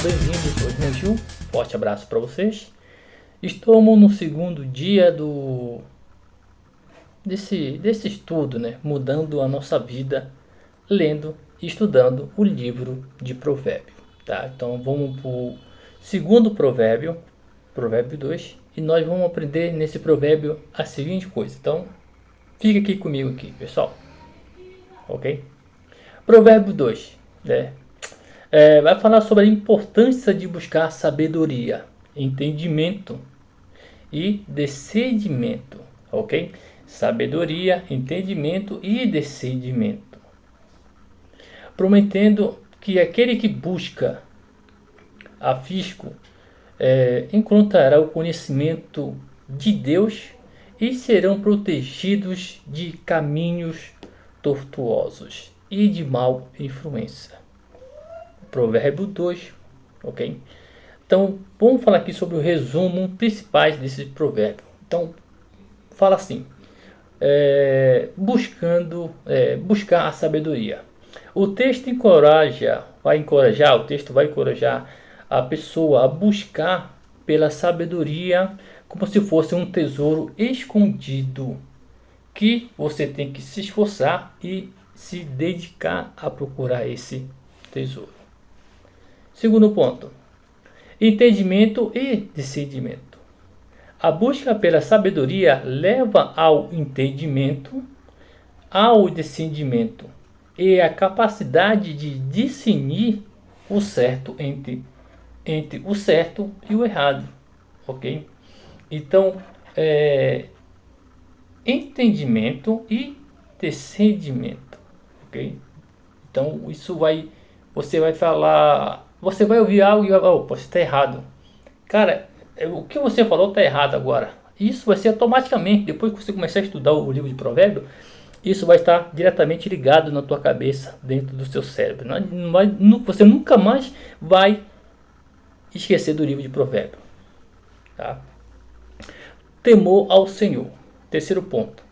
bem-vindos. Hoje é Gil. Forte abraço para vocês. Estamos no segundo dia desse estudo, né? Mudando a nossa vida, lendo e estudando o livro de Provérbio, tá? Então vamos para o segundo provérbio, provérbio 2, e nós vamos aprender nesse provérbio a seguinte coisa. Então fica aqui comigo aqui, pessoal. Ok? Provérbio 2, né? Vai falar sobre a importância de buscar sabedoria, entendimento e discernimento, ok? Sabedoria, entendimento e discernimento. Prometendo que aquele que busca afinco encontrará o conhecimento de Deus e serão protegidos de caminhos tortuosos e de mal influência. Provérbio 2, ok? Então, vamos falar aqui sobre o resumo principais desse provérbio. Então, fala assim, buscar a sabedoria. O texto vai encorajar a pessoa a buscar pela sabedoria como se fosse um tesouro escondido que você tem que se esforçar e se dedicar a procurar esse tesouro. Segundo ponto, entendimento e discernimento. A busca pela sabedoria leva ao entendimento, ao discernimento e a capacidade de discernir o certo entre o certo e o errado, ok? Então, entendimento e discernimento, ok? Então, você vai falar, você vai ouvir algo e vai, opa, está errado. Cara, o que você falou está errado agora. Isso vai ser automaticamente, depois que você começar a estudar o livro de Provérbio, isso vai estar diretamente ligado na tua cabeça, dentro do seu cérebro. Você nunca mais vai esquecer do livro de Provérbio. Tá? Temor ao Senhor. Terceiro ponto.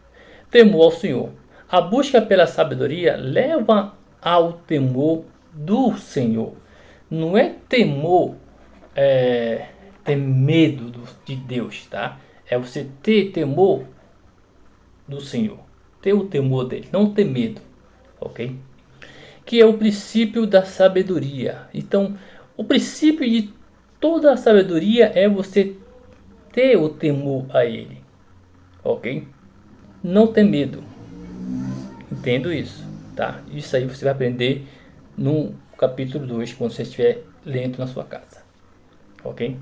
Temor ao Senhor. A busca pela sabedoria leva ao temor do Senhor. Não é temor, ter medo de Deus, tá? É você ter temor do Senhor. Ter o temor dele, não ter medo, ok? Que é o princípio da sabedoria. Então, o princípio de toda a sabedoria é você ter o temor a ele, ok? Não ter medo. Entendo isso, tá? Isso aí você vai aprender no capítulo 2, quando você estiver lendo na sua casa, ok?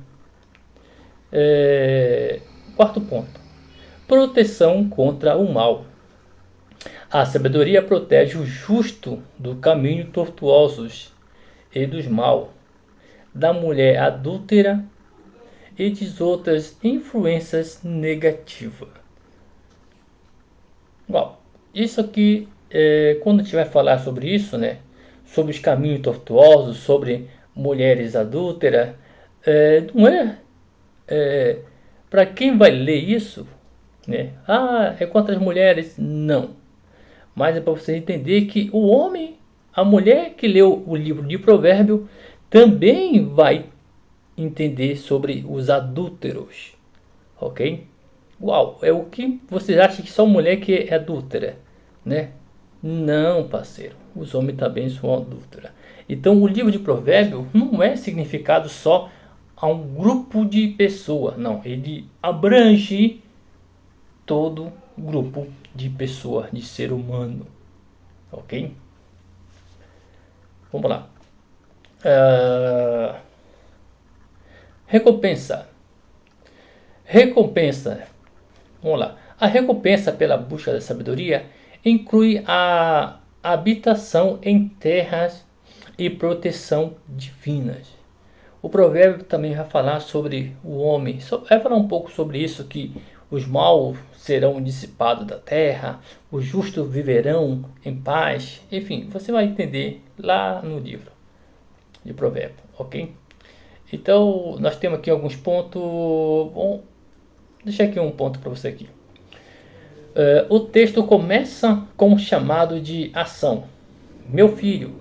Quarto ponto, proteção contra o mal. A sabedoria protege o justo do caminho tortuosos e dos mal, da mulher adúltera e de outras influências negativas. Bom, isso aqui, quando a gente vai falar sobre isso, né? Sobre os caminhos tortuosos, sobre mulheres adúlteras, não para quem vai ler isso, né? É contra as mulheres, não. Mas é para você entender que o homem, a mulher que leu o livro de Provérbio, também vai entender sobre os adúlteros, ok? Uau, é o que vocês acham que só mulher que é adúltera, né? Não, parceiro, os homens também são adúlteros. Então o livro de Provérbio não é significado só a um grupo de pessoas, não, ele abrange todo grupo de pessoas, de ser humano, ok? Vamos lá. Recompensa. Vamos lá. A recompensa pela busca da sabedoria inclui a habitação em terras e proteção divinas. O provérbio também vai falar sobre o homem. Vai falar um pouco sobre isso, que os maus serão dissipados da terra, os justos viverão em paz. Enfim, você vai entender lá no livro de provérbio, ok? Então, nós temos aqui alguns pontos. Bom, deixa aqui um ponto para você aqui. O texto começa com um chamado de ação. Meu filho,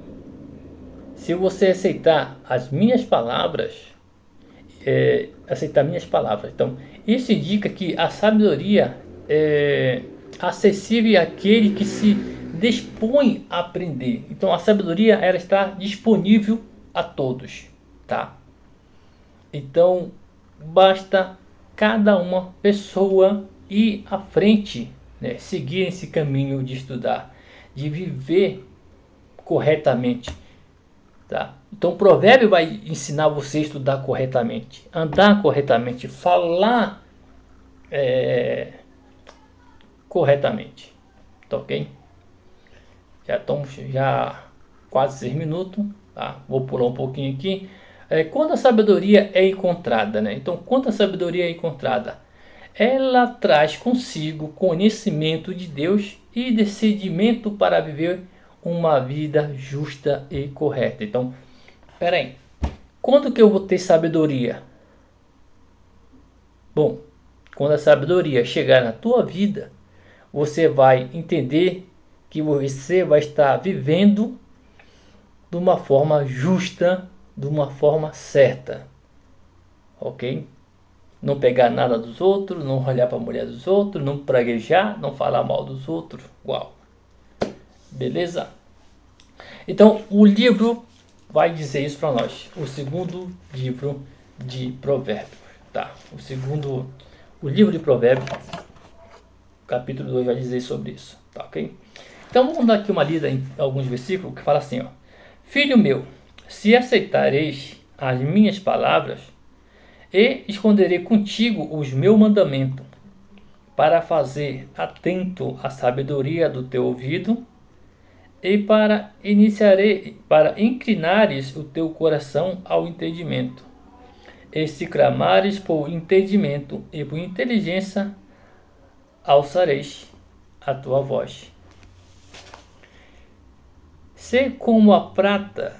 se você aceitar as minhas palavras, aceitar minhas palavras. Então, isso indica que a sabedoria é acessível àquele que se dispõe a aprender. Então, a sabedoria ela está disponível a todos, tá? Então, basta cada uma pessoa ir à frente, né? Seguir esse caminho de estudar, de viver corretamente, tá? Então o provérbio vai ensinar você a estudar corretamente, andar corretamente, falar corretamente, tá ok? Já estamos quase 6 minutos, tá? Vou pular um pouquinho aqui. Quando a sabedoria é encontrada, né? Então, quando a sabedoria é encontrada, ela traz consigo conhecimento de Deus e discernimento para viver uma vida justa e correta. Então, peraí, quando que eu vou ter sabedoria? Bom, quando a sabedoria chegar na tua vida, você vai entender que você vai estar vivendo de uma forma justa, de uma forma certa, ok? Não pegar nada dos outros, não olhar para a mulher dos outros, não praguejar, não falar mal dos outros. Uau! Beleza? Então, o livro vai dizer isso para nós. O segundo livro de Provérbios, tá? O livro de Provérbios, capítulo 2 vai dizer sobre isso, tá ok? Então, vamos dar aqui uma lida em alguns versículos que fala assim, ó. Filho meu, se aceitareis as minhas palavras e esconderei contigo os meus mandamentos, para fazer atento a sabedoria do teu ouvido e para inclinares o teu coração ao entendimento. E se clamares por entendimento e por inteligência, alçareis a tua voz. Se como a prata,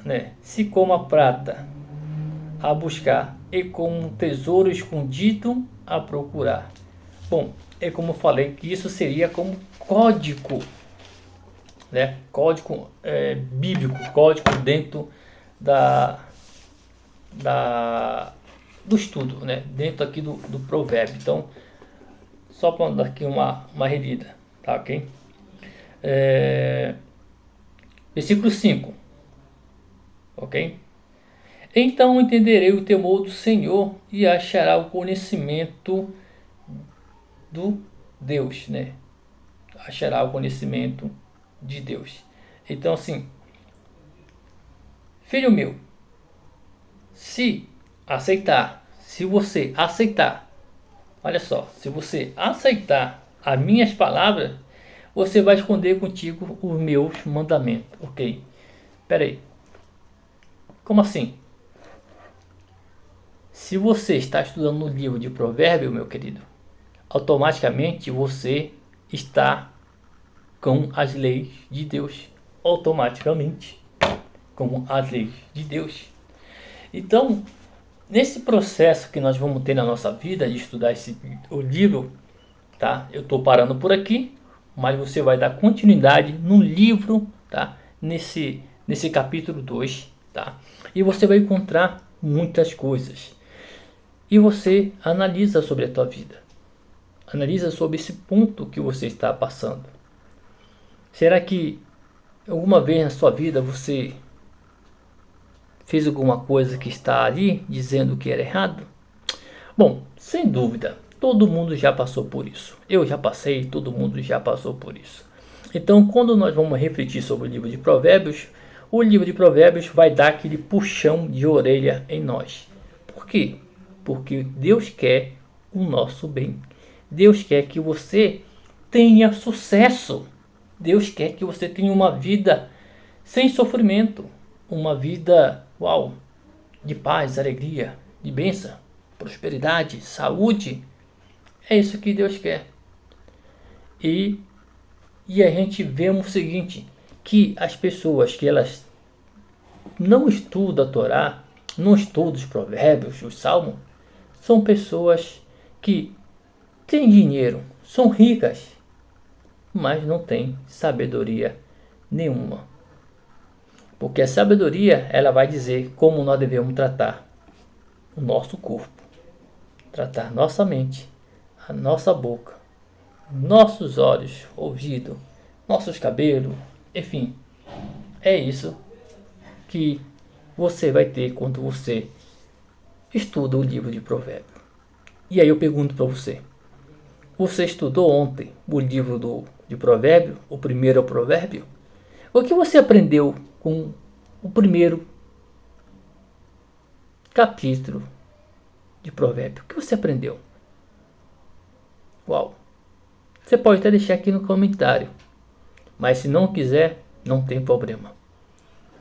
a buscar, e como um tesouro escondido a procurar. Bom, é como eu falei, que isso seria como código, né? Código bíblico, código dentro do estudo, né? Dentro aqui do provérbio. Então, só para dar aqui uma relida, tá ok? Versículo 5, ok? Então entenderei o temor do Senhor e achará o conhecimento do Deus, né? Achará o conhecimento de Deus. Então assim, filho meu, se você aceitar, olha só, se você aceitar as minhas palavras, você vai esconder contigo os meus mandamentos, ok? Peraí, como assim? Se você está estudando no livro de Provérbios, meu querido, automaticamente você está com as leis de Deus. Automaticamente com as leis de Deus. Então, nesse processo que nós vamos ter na nossa vida de estudar o livro, tá? Eu estou parando por aqui, mas você vai dar continuidade no livro, tá? Nesse capítulo 2, tá? E você vai encontrar muitas coisas. E você analisa sobre a tua vida. Analisa sobre esse ponto que você está passando. Será que alguma vez na sua vida você fez alguma coisa que está ali dizendo que era errado? Bom, sem dúvida, todo mundo já passou por isso. Eu já passei, todo mundo já passou por isso. Então, quando nós vamos refletir sobre o livro de Provérbios, o livro de Provérbios vai dar aquele puxão de orelha em nós. Por quê? Porque Deus quer o nosso bem. Deus quer que você tenha sucesso. Deus quer que você tenha uma vida sem sofrimento. Uma vida, de paz, alegria, de bênção, prosperidade, saúde. É isso que Deus quer. E a gente vê o seguinte, que as pessoas que elas não estudam a Torá, não estudam os provérbios, os salmos, são pessoas que têm dinheiro, são ricas, mas não têm sabedoria nenhuma. Porque a sabedoria, ela vai dizer como nós devemos tratar o nosso corpo, tratar nossa mente, a nossa boca, nossos olhos, ouvido, nossos cabelos, enfim. É isso que você vai ter quando você estuda o livro de Provérbios. E aí eu pergunto para você: você estudou ontem o livro de Provérbios, o primeiro provérbio? O que você aprendeu com o primeiro capítulo de Provérbios? O que você aprendeu? Uau! Você pode até deixar aqui no comentário, mas se não quiser, não tem problema.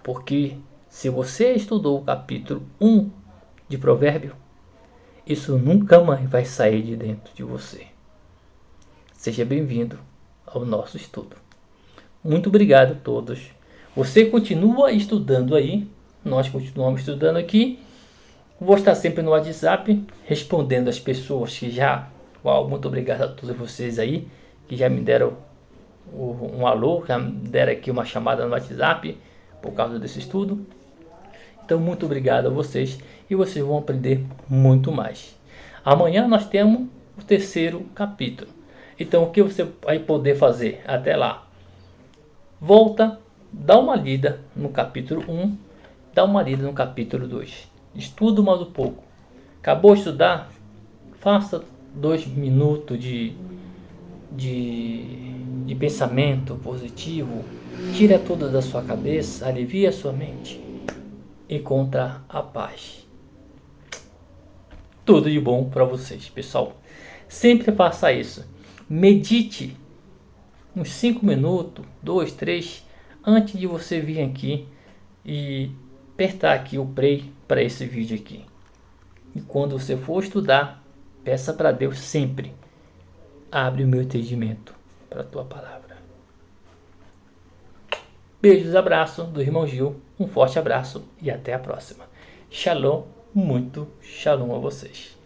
Porque se você estudou o capítulo 1 de Provérbios, isso nunca mais vai sair de dentro de você. Seja bem-vindo ao nosso estudo. Muito obrigado a todos. Você continua estudando aí, nós continuamos estudando aqui. Vou estar sempre no WhatsApp respondendo as pessoas que já... Uau, muito obrigado a todos vocês aí que já me deram um alô, já me deram aqui uma chamada no WhatsApp por causa desse estudo. Então, muito obrigado a vocês e vocês vão aprender muito mais. Amanhã nós temos o terceiro capítulo. Então, o que você vai poder fazer até lá? Volta, dá uma lida no capítulo 1, dá uma lida no capítulo 2. Estuda mais um pouco. Acabou de estudar? Faça 2 minutos de pensamento positivo. Tira tudo da sua cabeça, alivia a sua mente. Encontra a paz. Tudo de bom para vocês, pessoal. Sempre faça isso. Medite uns 5 minutos, 2, 3, antes de você vir aqui e apertar aqui o play para esse vídeo aqui. E quando você for estudar, peça para Deus sempre: abre o meu entendimento para a tua palavra. Beijos, abraço do irmão Gil, um forte abraço e até a próxima. Shalom, muito shalom a vocês.